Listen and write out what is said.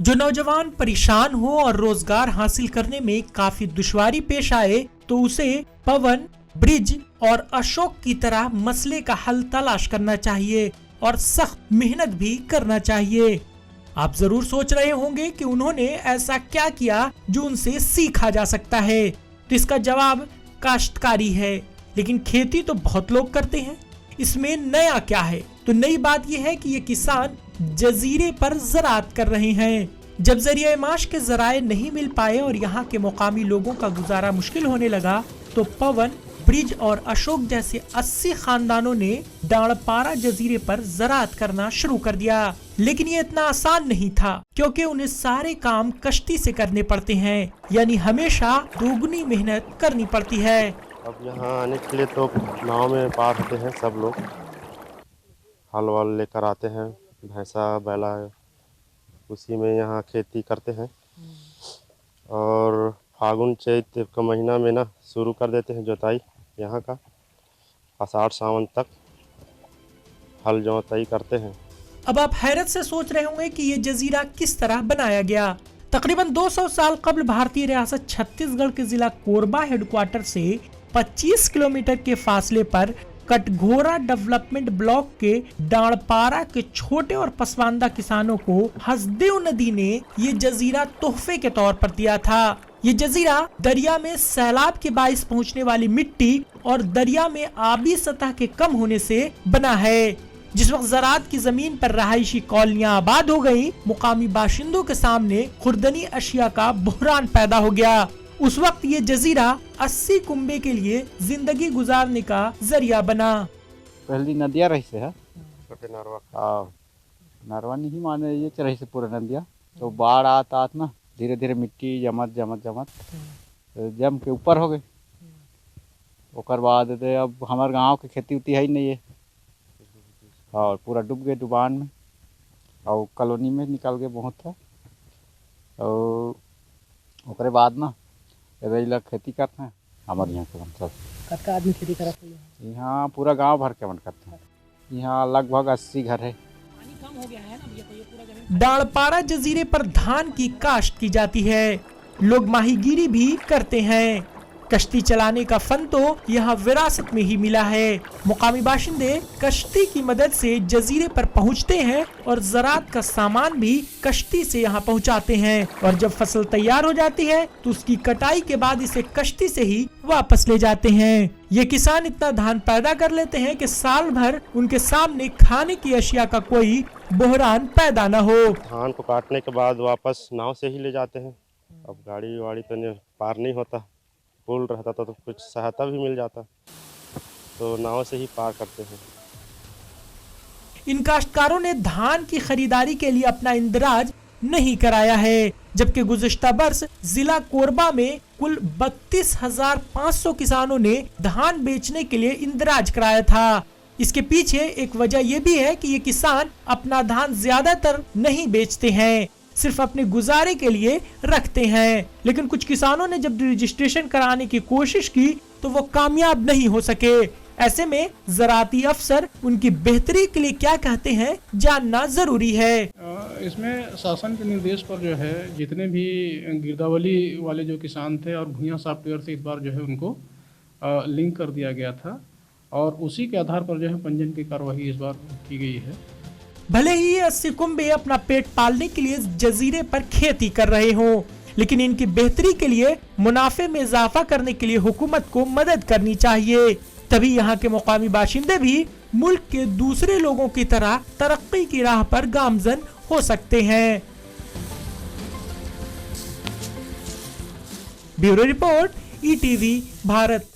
जो नौजवान परेशान हो और रोजगार हासिल करने में काफी दुश्वारी पेश आए तो उसे पवन, ब्रिज और अशोक की तरह मसले का हल तलाश करना चाहिए और सख्त मेहनत भी करना चाहिए। आप जरूर सोच रहे होंगे कि उन्होंने ऐसा क्या किया जो उनसे सीखा जा सकता है, तो इसका जवाब काश्तकारी है। लेकिन खेती तो बहुत लोग करते हैं, इसमें नया क्या है? तो नई बात यह है कि ये किसान जजीरे पर ज़राअत कर रहे हैं। जब जरिया माश के जराए नहीं मिल पाए और यहाँ के मुकामी लोगों का गुजारा मुश्किल होने लगा तो पवन, ब्रिज और अशोक जैसे 80 खानदानों ने डाणपारा जजीरे पर ज़राअत करना शुरू कर दिया। लेकिन ये इतना आसान नहीं था, क्योंकि उन्हें सारे काम कश्ती से करने पड़ते हैं, यानी हमेशा दोगुनी मेहनत करनी पड़ती है। अब यहाँ आने के लिए तो नाव में पार होते हैं सब लोग, हल वल लेकर आते हैं, भैंसा बैला उसी में यहाँ खेती करते हैं। और फागुन चैत का महीना में ना शुरू कर देते हैं जोताई यहाँ का, आषाढ़ सावन तक हल जोताई करते हैं। अब आप हैरत से सोच रहे होंगे कि ये जजीरा किस तरह बनाया गया। तकरीबन 200 साल कबल भारतीय रियासत छत्तीसगढ़ के जिला कोरबा हेडक्वार्टर से 25 किलोमीटर के फासले पर कटघोरा डेवलपमेंट ब्लॉक के डाणपारा के छोटे और पसमानदा किसानों को हसदेव नदी ने ये जजीरा तोहफे के तौर पर दिया था। ये जजीरा दरिया में सैलाब के बाइस पहुंचने वाली मिट्टी और दरिया में आबी सतह के कम होने से बना है। जिस वक्त ज़राअत की जमीन पर रहायशी कॉलोनियां आबाद हो गयी, मुकामी बाशिंदों के सामने खुर्दनी अशिया का बहरान पैदा हो गया। उस वक्त ये जजीरा 80 कुंबे के लिए जिंदगी गुजारने का जरिया बना। पहली नदिया रही से है, छोटे नरवा नरवा नहीं माने ये रही से पूरा नदिया। तो बाढ़ आता ना धीरे धीरे मिट्टी जमत जम के ऊपर हो गए। ओकर बाद अब हमारे गांव के खेती उती है ही नहीं है, और पूरा डूब गए डुबान में, और कॉलोनी में निकल गए बहुत था। और ओकरे बाद ना रही खेती करते हैं हमारे यहाँ के सब। कितना आदमी खेती करते हैं? यहाँ पूरा गांव भर के मन करते हैं। यहाँ लगभग 80 घर है। पानी कम हो गया है ना, ये पूरा जमीन। डाणपारा जजीरे पर धान की काश्त की जाती है, लोग माहीगीरी भी करते हैं। कश्ती चलाने का फन तो यहाँ विरासत में ही मिला है। मुकामी बाशिंदे कश्ती की मदद से जजीरे पर पहुँचते हैं और ज़राअत का सामान भी कश्ती से यहाँ पहुँचाते हैं। और जब फसल तैयार हो जाती है तो उसकी कटाई के बाद इसे कश्ती से ही वापस ले जाते हैं। ये किसान इतना धान पैदा कर लेते हैं कि साल भर उनके सामने खाने की अशिया का कोई बहरान पैदा न हो। धान को काटने के बाद वापस नाव से ही ले जाते हैं। अब गाड़ी वाड़ी तो पार नहीं होता, पुल रहता तो कुछ सहायता भी मिल जाता, तो नाव से ही पार करते हैं। इन काश्तकारों ने धान की खरीदारी के लिए अपना इंदराज नहीं कराया है, जबकि गुज़िश्ता बरस जिला कोरबा में कुल 32,500 किसानों ने धान बेचने के लिए इंदराज कराया था। इसके पीछे एक वजह यह भी है कि ये किसान अपना धान ज्यादातर नहीं बेचते हैं, सिर्फ अपने गुजारे के लिए रखते हैं। लेकिन कुछ किसानों ने जब रजिस्ट्रेशन कराने की कोशिश की तो वो कामयाब नहीं हो सके। ऐसे में ज़राअती अफसर उनकी बेहतरी के लिए क्या कहते हैं जानना जरूरी है। इसमें शासन के निर्देश पर जो है जितने भी गिरदावली वाले जो किसान थे और भुइयां सॉफ्टवेयर से इस बार जो है उनको लिंक कर दिया गया था, और उसी के आधार पर जो है पंजीयन की कार्रवाई इस बार की गई है। भले ही ये 80 कुंबे अपना पेट पालने के लिए जजीरे पर खेती कर रहे हों, लेकिन इनकी बेहतरी के लिए मुनाफे में इजाफा करने के लिए हुकूमत को मदद करनी चाहिए। तभी यहाँ के मुकामी बाशिंदे भी मुल्क के दूसरे लोगों की तरह तरक्की की राह पर गामजन हो सकते हैं। Bureau report, ETV Bharat.